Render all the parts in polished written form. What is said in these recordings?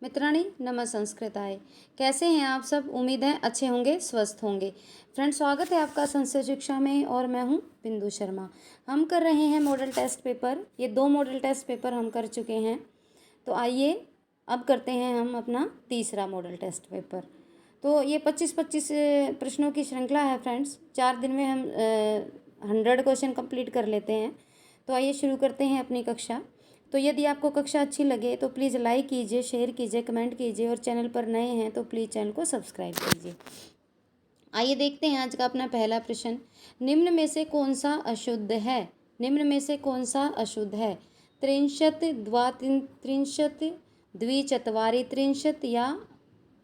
मित्राणि नमः संस्कृताय। कैसे हैं आप सब? उम्मीद है अच्छे होंगे, स्वस्थ होंगे। फ्रेंड्स, स्वागत है आपका संस्कृत शिक्षा में और मैं हूं बिंदु शर्मा। हम कर रहे हैं मॉडल टेस्ट पेपर। ये 2 मॉडल टेस्ट पेपर हम कर चुके हैं। तो आइए अब करते हैं हम अपना तीसरा मॉडल टेस्ट पेपर। तो ये 25-25 प्रश्नों की श्रृंखला है फ्रेंड्स। 4 दिन में हम 100 क्वेश्चन कंप्लीट कर लेते हैं। तो आइए शुरू करते हैं अपनी कक्षा। तो यदि आपको कक्षा अच्छी लगे तो प्लीज़ लाइक कीजिए, शेयर कीजिए, कमेंट कीजिए और चैनल पर नए हैं तो प्लीज़ चैनल को सब्सक्राइब कीजिए। आइए देखते हैं आज का अपना पहला प्रश्न। निम्न में से कौन सा अशुद्ध है? निम्न में से कौन सा अशुद्ध है? 63, द्वात्रिंशत्, द्विचत्वारित्रिंशत् या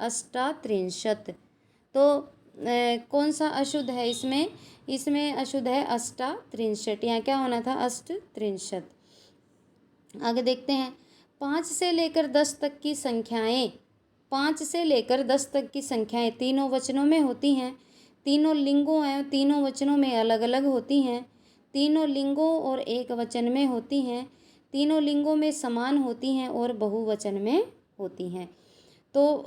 अष्टात्रिंशत्। तो कौन सा अशुद्ध है इसमें? इसमें अशुद्ध है अष्टात्रिंशत्। यहाँ क्या होना था? अष्टत्रिंशत्। आगे देखते हैं। 5 से लेकर 10 तक की संख्याएं, 5 से लेकर 10 तक की संख्याएं तीनों वचनों में होती हैं। तीनों लिंगों एवं तीनों वचनों में अलग अलग होती हैं। तीनों लिंगों और एक वचन में होती हैं। तीनों लिंगों में समान होती हैं और बहुवचन में होती हैं। तो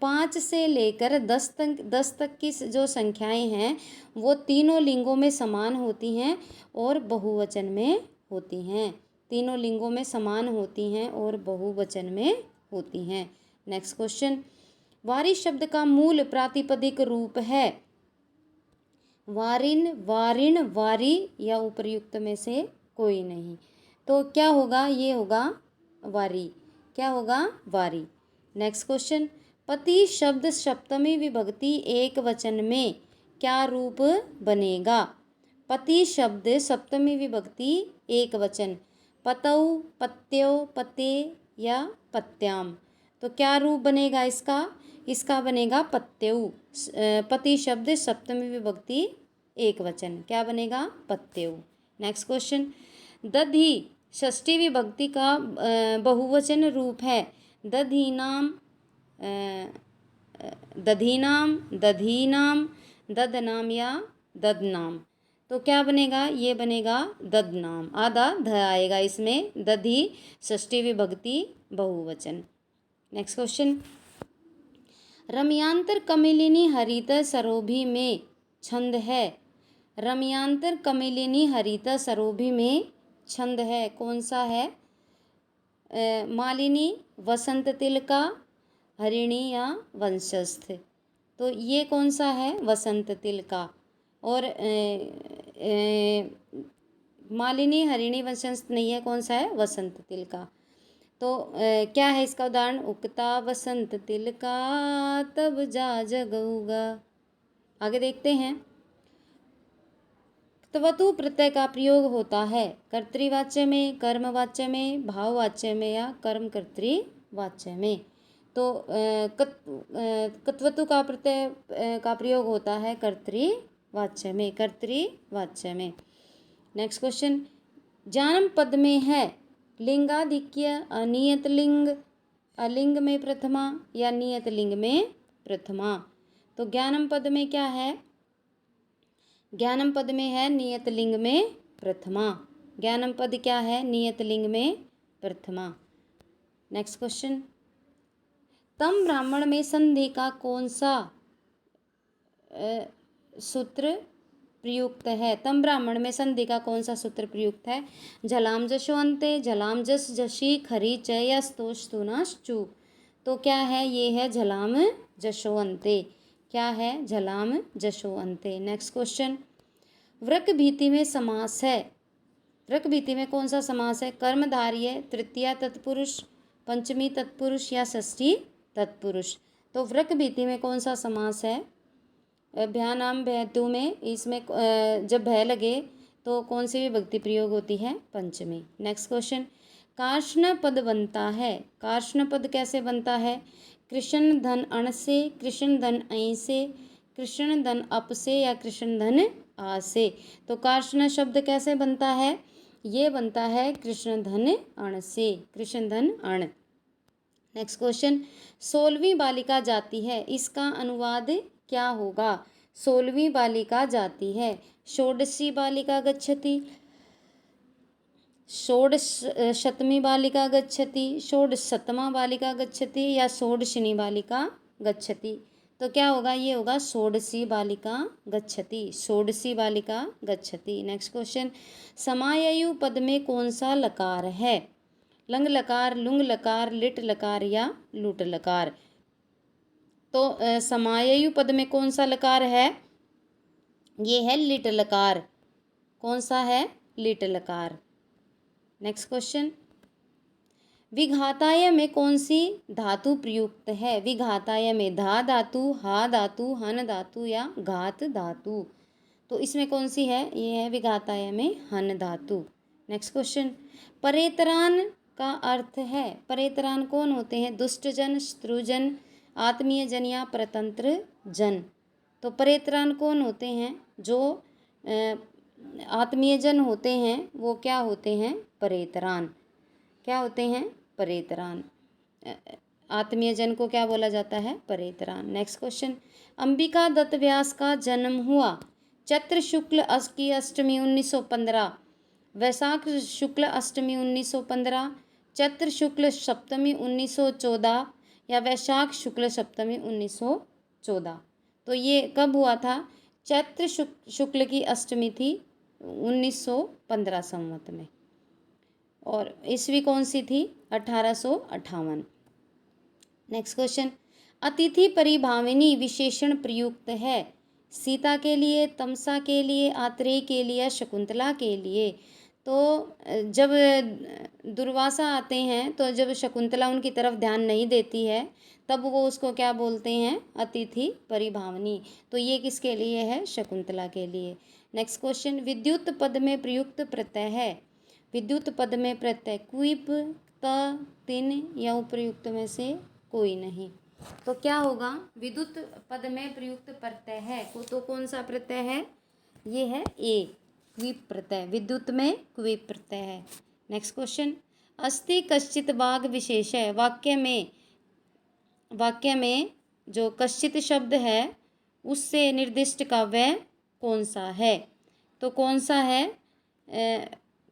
5 से लेकर 10 तक की जो संख्याएं हैं वो तीनों लिंगों में समान होती हैं और बहुवचन में होती हैं। तीनों लिंगों में समान होती हैं और बहुवचन में होती हैं। Next question. वारी शब्द का मूल प्रातिपदिक रूप है वारिन, वारिण, वारी या उपर्युक्त में से कोई नहीं। तो क्या होगा? ये होगा वारी। क्या होगा? वारी। Next question. पति शब्द सप्तमी विभक्ति एक वचन में क्या रूप बनेगा? पति शब्द सप्तमी विभक्ति एक वचन, पतौ, पत्यो, पते या पत्याम। तो क्या रूप बनेगा इसका? इसका बनेगा पत्यौ। पति शब्द सप्तमी विभक्ति एक वचन, क्या बनेगा? पत्यौ। Next question. दधि षष्ठी विभक्ति का बहुवचन रूप है। दधीनाम, दधीनाम, दधीनाम, ददनाम या ददनाम। तो क्या बनेगा? ये बनेगा ददनाम। आधा ध आएगा इसमें। दधि षष्ठी विभक्ति बहुवचन। Next question. रमयांतर कमिलिनी हरित सरोभी में छंद है। रमयांतर कमिलिनी हरित सरोभी में छंद है, कौन सा है? मालिनी, वसंत तिलका, हरिणी या वंशस्थ। तो ये कौन सा है? वसंत तिलका। और मालिनी, हरिणी, वंशस्थ नहीं है, कौन सा है? वसंत तिलका। तो क्या है इसका उदाहरण? उगता वसंत तिलका तब जा जगऊगा। आगे देखते हैं। त्वतु प्रत्यय का प्रयोग होता है कर्तृवाच्य में, कर्मवाच्य में, भाववाच्य में या कर्मकर्तृवाच्य में। तो कत्वतु का प्रत्यय का प्रयोग होता है कर्तृवाच्य में, कर्तृवाच्य में। Next question. जानम पद में है लिंगाधिक्य अनियत लिंग, अलिंग में प्रथमा या नियत लिंग में प्रथमा। तो ज्ञानम पद में क्या है? ज्ञानम पद में है नियत लिंग में प्रथमा। ज्ञानम पद क्या है? नियत लिंग में प्रथमा। Next question. तम ब्राह्मण में संधि का कौन सा सूत्र प्रयुक्त है? तम ब्राह्मण में संधि का कौन सा सूत्र प्रयुक्त है? झलाम जशोअंते, झलाम जस जशी, खरी च या स्तोष स्तुनाश चू। तो क्या है? ये है झलाम जशोअंते। क्या है? झलाम जशोअंते। Next question. वृक भीति में समास है। वृक भीति में कौन सा समास है? कर्मधारय, तृतीया तत्पुरुष, पंचमी तत्पुरुष या षष्ठी तत्पुरुष। तो वृक भीति में कौन सा समास है? भ्यानाम भयतु में, इसमें जब भय लगे तो कौन सी विभक्ति प्रयोग होती है? पंचमी। Next question. कार्ष्ण पद बनता है। कार्ष्ण पद कैसे बनता है? कृष्ण धन अण से, कृष्ण धन ऐ से, कृष्ण धन अप से या कृष्ण धन आ से। तो कार्ष्ण शब्द कैसे बनता है? ये बनता है कृष्ण धन अण से, कृष्ण धन अण। Next question. 16वीं बालिका जाती है, इसका अनुवाद क्या होगा? 16वीं बालिका जाती है। षोडशी बालिका गच्छति, षोडशतमी बालिका गच्छति, षोडशतमा बालिका गच्छति या षोडशिनी बालिका गच्छति। तो क्या होगा, ये होगा षोडशी बालिका गच्छति, षोडशी बालिका गच्छति। नेक्स्ट क्वेश्चन, समाययु पद में कौन सा लकार है? लंग लकार, लुंग लकार, लिट लकार या लूट लकार। तो समाययु पद में कौन सा लकार है? ये है लिट लकार। कौन सा है? लिट लकार। नेक्स्ट क्वेश्चन, विघाताय में कौन सी धातु प्रयुक्त है? विघाताय में धा धातु, हा धातु, हन धातु या घात धातु। तो इसमें कौन सी है? ये है विघाताय में हन धातु। नेक्स्ट क्वेश्चन, परेतरान का अर्थ है, परेतरान कौन होते हैं? दुष्टजन, शत्रुजन, आत्मीय जन या परतंत्र जन। तो परेतरान कौन होते हैं? जो आत्मीय जन होते हैं वो क्या होते हैं? परेतरान। क्या होते हैं? परेतरान। आत्मीय जन को क्या बोला जाता है? परेतरान। नेक्स्ट क्वेश्चन, अंबिका दत्त व्यास का जन्म हुआ चैत्र शुक्ल की अष्टमी 1915, वैशाख शुक्ल अष्टमी 1915, चैत्र शुक्ल सप्तमी 1914 या वैशाख शुक्ल सप्तमी 1914। तो ये कब हुआ था? चैत्र शुक्ल की अष्टमी थी 1915 संवत में, और ईस्वी कौन सी थी? 1858। नेक्स्ट क्वेश्चन, अतिथि परिभाविनी विशेषण प्रयुक्त है सीता के लिए, तमसा के लिए, आत्रेय के लिए या शकुंतला के लिए। तो जब दुर्वासा आते हैं तो जब शकुंतला उनकी तरफ ध्यान नहीं देती है तब वो उसको क्या बोलते हैं? अतिथि परिभावनी। तो ये किसके लिए है? शकुंतला के लिए। नेक्स्ट क्वेश्चन, विद्युत पद में प्रयुक्त प्रत्यय है। विद्युत पद में प्रत्यय क्विप, त, तिन या उपयुक्त में से कोई नहीं। तो क्या होगा? विद्युत पद में प्रयुक्त प्रत्यय है तो कौन सा प्रत्यय है? ये है ए, क्विप प्रत्यय। विद्युत में क्विप प्रत्यय है। नेक्स्ट क्वेश्चन, अस्ति कश्चित वाग विशेष है। वाक्य में जो कश्चित शब्द है उससे निर्दिष्ट काव्य कौन सा है? तो कौन सा है?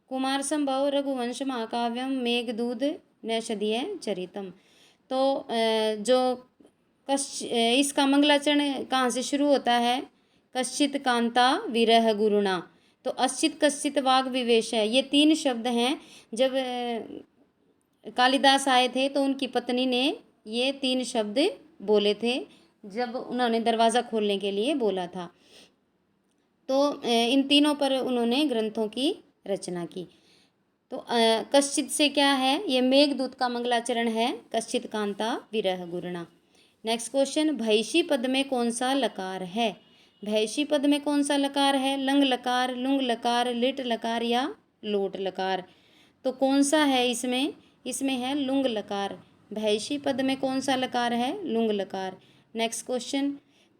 कुमार संभव, रघुवंश महाकाव्यम, मेघदूत, नैषधीय चरितम। तो जो इसका मंगलाचरण कहाँ से शुरू होता है? कश्चित कांता विरह गुरुणा। तो अश्चित, कश्चित, वाग विवेश है, ये तीन शब्द हैं। जब कालिदास आए थे तो उनकी पत्नी ने ये तीन शब्द बोले थे जब उन्होंने दरवाज़ा खोलने के लिए बोला था। तो इन तीनों पर उन्होंने ग्रंथों की रचना की। तो कश्चित से क्या है? ये मेघदूत का मंगलाचरण है, कश्चित कांता विरह गुरुणा। नेक्स्ट क्वेश्चन, भैषी पद में कौन सा लकार है? भैषी पद में कौन सा लकार है? लंग लकार, लुंग लकार, लिट लकार या लोट लकार। तो कौन सा है इसमें? इसमें है लुंग लकार। भैषी पद में कौन सा लकार है? लुंग लकार। नेक्स्ट क्वेश्चन,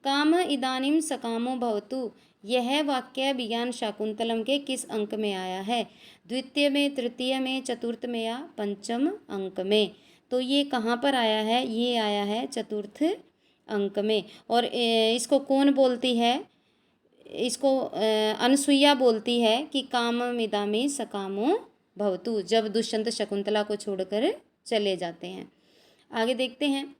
काम इदानीम सकामो भवतु, यह वाक्य विज्ञान शाकुंतलम के किस अंक में आया है? द्वितीय में, तृतीय में, चतुर्थ में या पंचम अंक में। तो ये कहाँ पर आया है? ये आया है चतुर्थ अंक में। और इसको कौन बोलती है? इसको अनसुईया बोलती है कि काममिदामी सकामो भवतु, जब दुष्यंत शकुंतला को छोड़कर चले जाते हैं। आगे देखते हैं,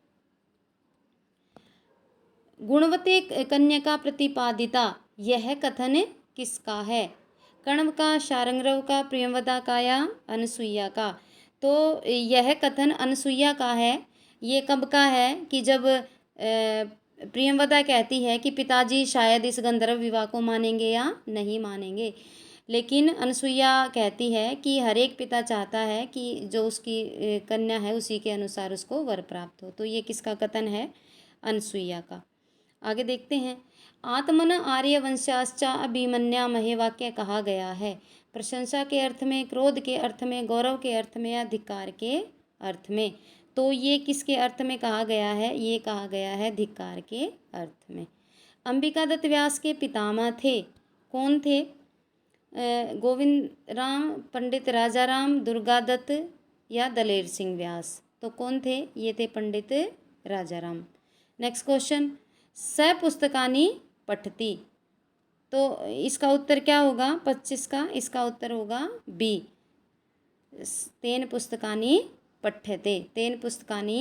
गुणवती कन्या प्रतिपादिता, यह कथन किसका है? कण्व का, शार्ंगरव का, प्रियंवदा का या अनसुईया का। तो यह कथन अनसुईया का है। ये कब का है? कि जब प्रियंवदा कहती है कि पिताजी शायद इस गंधर्व विवाह को मानेंगे या नहीं मानेंगे, लेकिन अनसुईया कहती है कि हर एक पिता चाहता है कि जो उसकी कन्या है उसी के अनुसार उसको वर प्राप्त हो। तो ये किसका कथन है? अनसुईया का। आगे देखते हैं, आत्मन आर्यवंशाश्चा अभिमन्या महे वाक्य कहा गया है। प्रशंसा के अर्थ में, क्रोध के अर्थ में, गौरव के अर्थ में या धिक्कार के अर्थ में। तो ये किसके अर्थ में कहा गया है? ये कहा गया है धिक्कार के अर्थ में। अंबिका दत्त व्यास के पितामह थे। कौन थे? गोविंद राम, पंडित राजाराम, दुर्गा दत्त या दलेर सिंह व्यास। तो कौन थे? ये थे पंडित राजाराम। नेक्स्ट क्वेश्चन, स पुस्तकानि पठती। तो इसका उत्तर क्या होगा? 25 का इसका उत्तर होगा बी। तेन पुस्तकानि पठ्यते, तेन पुस्तकानि